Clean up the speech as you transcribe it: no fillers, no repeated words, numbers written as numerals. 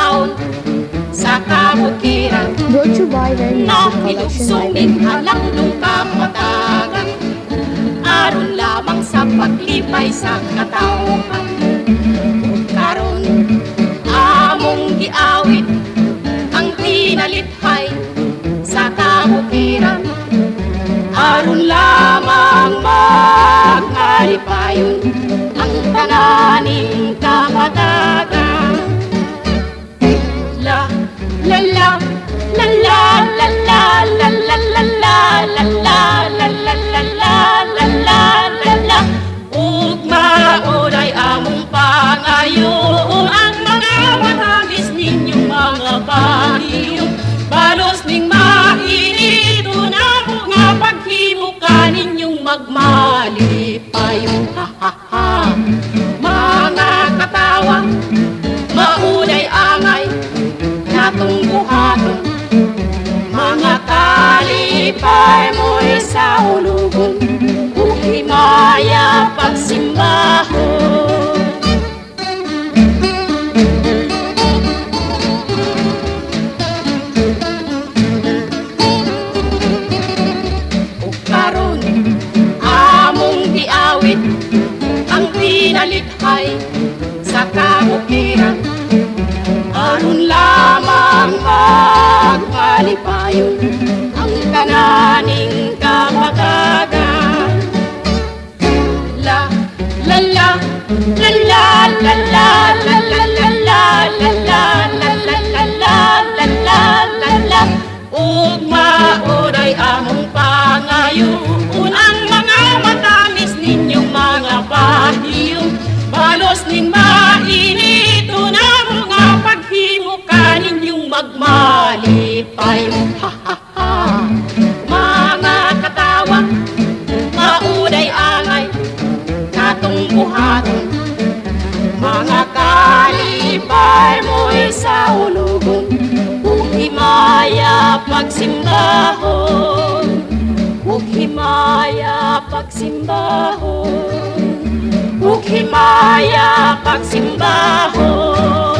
taon sa kabukiran. Brought to you by Rare Music Nang Collection by ilugsuming Rare. halang nung kapatagan, aron lamang sa paglipay sa katauhan. Karon among giawit ang pinalithay sa kabukiran, aron lamang magalipayon ang tananing kapatagan. La la la la la la la la la la la la la la la la la la la la ug maunay among pangayoon ang mga matamis ninyong mga bahiyong balos ning mainito na nga paghimuka ninyong magmalipayon. Ha ha ha mga katawa, maunay angay natong buhaton, mga kalipay mo'y sa ulugon ug himaya pagsimbahon. Ug karon among giawit ang pinalithay sa kabukiran, aron lamang magmalipayon ang kananing kapatagan. La la la la la la la la la la la la la la la la la la la la ug maunay among pangayoon ang mga matamis ninyong mga bahiyong balos ning mainito na mga paghimuka ninyong magmalipayon. Ha ha ha mga katawa, maunay angay natong buhaton, mga kalipay mo'y sa ulugon ug himaya pagsimbahon, ug himaya pagsimbahon, ug himaya pagsimbahon.